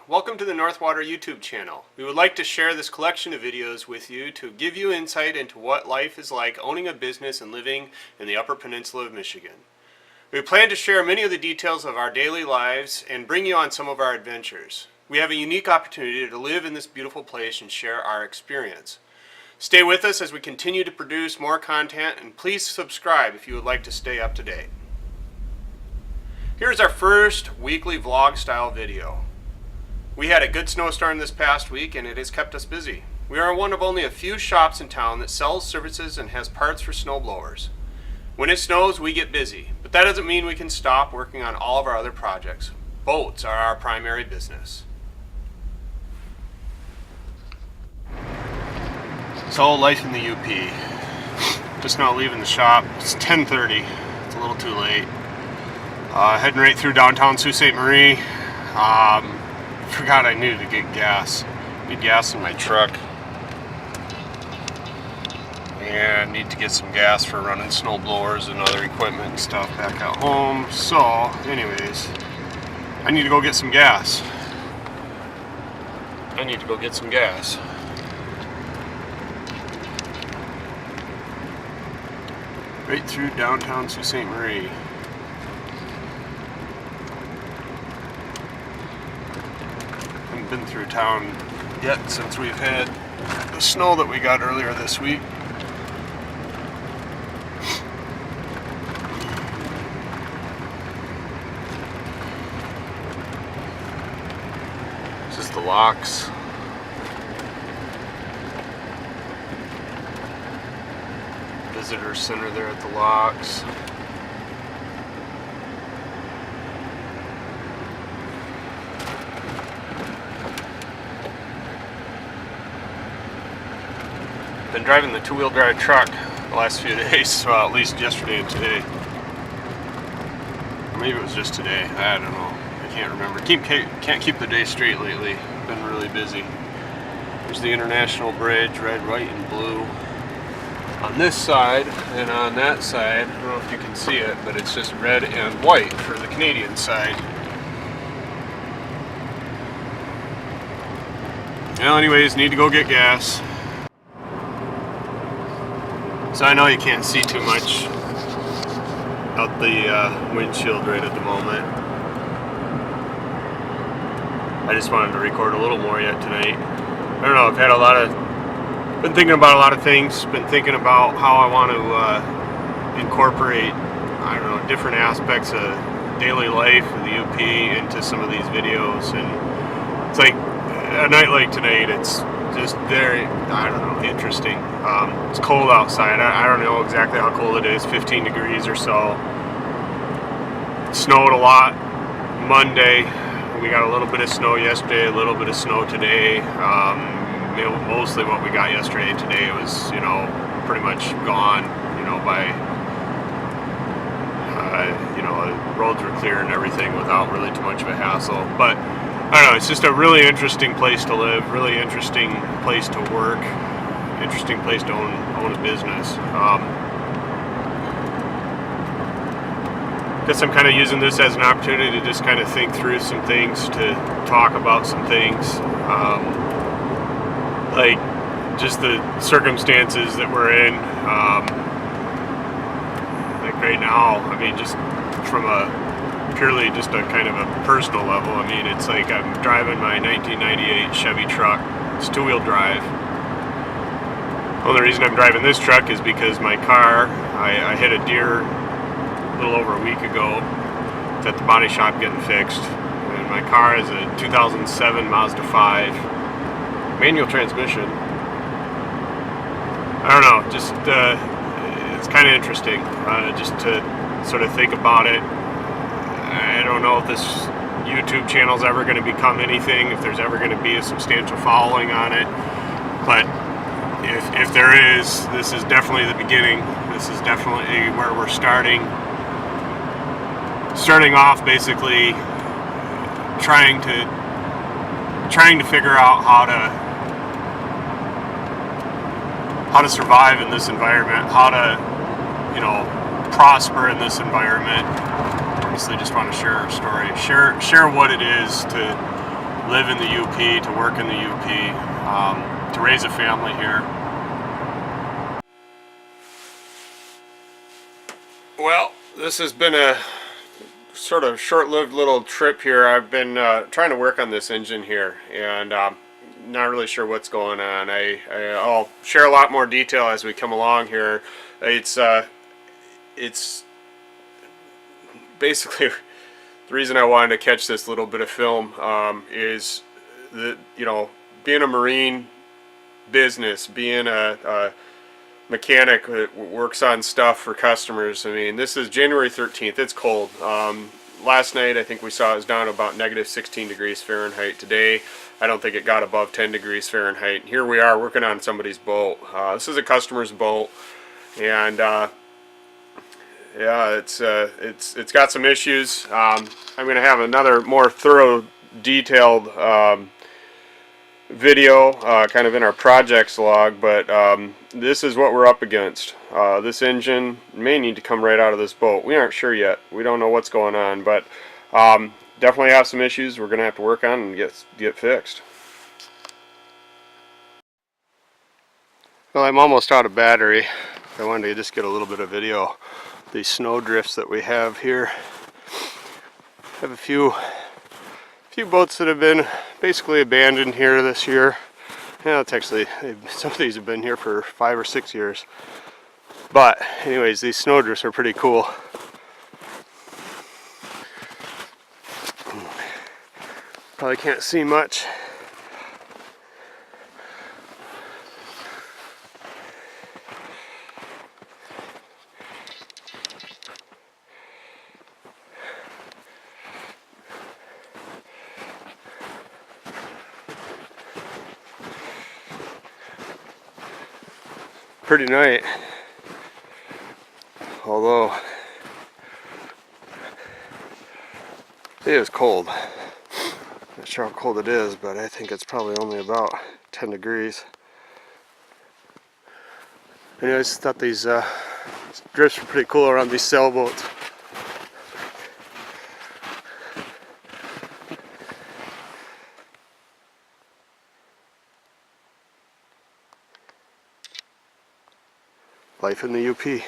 welcome to the Northwater YouTube channel. We would like to share this collection of videos with you to give you insight into what life is like owning a business and living in the Upper Peninsula of Michigan. We plan to share many of the details of our daily lives and bring you on some of our adventures. We have a unique opportunity to live in this beautiful place and share our experience. Stay with us as we continue to produce more content, and please subscribe if you would like to stay up to date. Here's our first weekly vlog style video. We had a good snowstorm this past week and it has kept us busy. We are one of only a few shops in town that sells services and has parts for snowblowers. When it snows, we get busy, but that doesn't mean we can stop working on all of our other projects. Boats are our primary business. So life in the UP. Just now leaving the shop. It's 10:30. It's a little too late. Heading right through downtown Sault Ste. Marie. Forgot I needed to get gas. Need gas in my truck. And need to get some gas for running snow blowers and other equipment and stuff back at home. So, anyways, I need to go get some gas. Right through downtown Sault Ste. Marie. Been through town yet since we've had the snow that we got earlier this week. This is the locks. Visitor center there at the locks. Been driving the two-wheel drive truck the last few days, well, at least yesterday and today. Or maybe it was just today. I don't know. I can't remember. Can't keep the day straight lately. Been really busy. There's the International Bridge, red, white, and blue on this side, and on that side, I don't know if you can see it, but it's just red and white for the Canadian side. Well, anyways, need to go get gas. So I know you can't see too much out the windshield right at the moment. I just wanted to record a little more yet tonight. I don't know, been thinking about a lot of things, been thinking about how I want to incorporate, I don't know, different aspects of daily life in the UP into some of these videos. And it's like, a night like tonight, it's just very, I don't know, interesting. It's cold outside. I don't know exactly how cold it is, 15 degrees or so. It snowed a lot Monday. We got a little bit of snow yesterday, a little bit of snow today. Mostly what we got yesterday and today was, pretty much gone, by, the roads were clear and everything without really too much of a hassle. But I don't know, it's just a really interesting place to live, really interesting place to work, interesting place to own a business. Guess I'm kind of using this as an opportunity to just kind of think through some things, to talk about some things, like just the circumstances that we're in. Like right now, I mean, just from purely just a kind of a personal level. I mean, it's like I'm driving my 1998 Chevy truck. It's two-wheel drive. The only reason I'm driving this truck is because my car, I hit a deer a little over a week ago. It's at the body shop getting fixed. And my car is a 2007 Mazda 5 manual transmission. I don't know, just it's kind of interesting just to sort of think about it. I don't know if this YouTube channel is ever going to become anything, if there's ever going to be a substantial following on it. But if there is, this is definitely the beginning. This is definitely where we're starting off, basically trying to figure out how to survive in this environment, how to prosper in this environment. Obviously just want to share our story, share what it is to live in the UP, to work in the UP, to raise a family here. Well, this has been a sort of short-lived little trip here. I've been trying to work on this engine here, and not really sure what's going on. I'll share a lot more detail as we come along here. It's basically the reason I wanted to catch this little bit of film is that, you know, being a marine business, being a mechanic that works on stuff for customers. I mean, this is January 13th. It's cold. Last night I think we saw it was down about negative 16 degrees Fahrenheit. Today I don't think it got above 10 degrees Fahrenheit. Here we are working on somebody's boat. This is a customer's boat, and yeah, it's got some issues. I'm going to have another more thorough, detailed video kind of in our projects log, but this is what we're up against. This engine may need to come right out of this boat. We aren't sure yet. We don't know what's going on, but definitely have some issues we're going to have to work on and get fixed. Well, I'm almost out of battery. I wanted to just get a little bit of video. These snowdrifts that we have here. I have a few boats that have been basically abandoned here this year. Yeah, it's actually, some of these have been here for 5 or 6 years. But anyways, these snowdrifts are pretty cool. Probably can't see much. Pretty night, although it is cold. Not sure how cold it is, but I think it's probably only about 10 degrees. Anyways, thought these drifts were pretty cool around these sailboats. Life in the UP.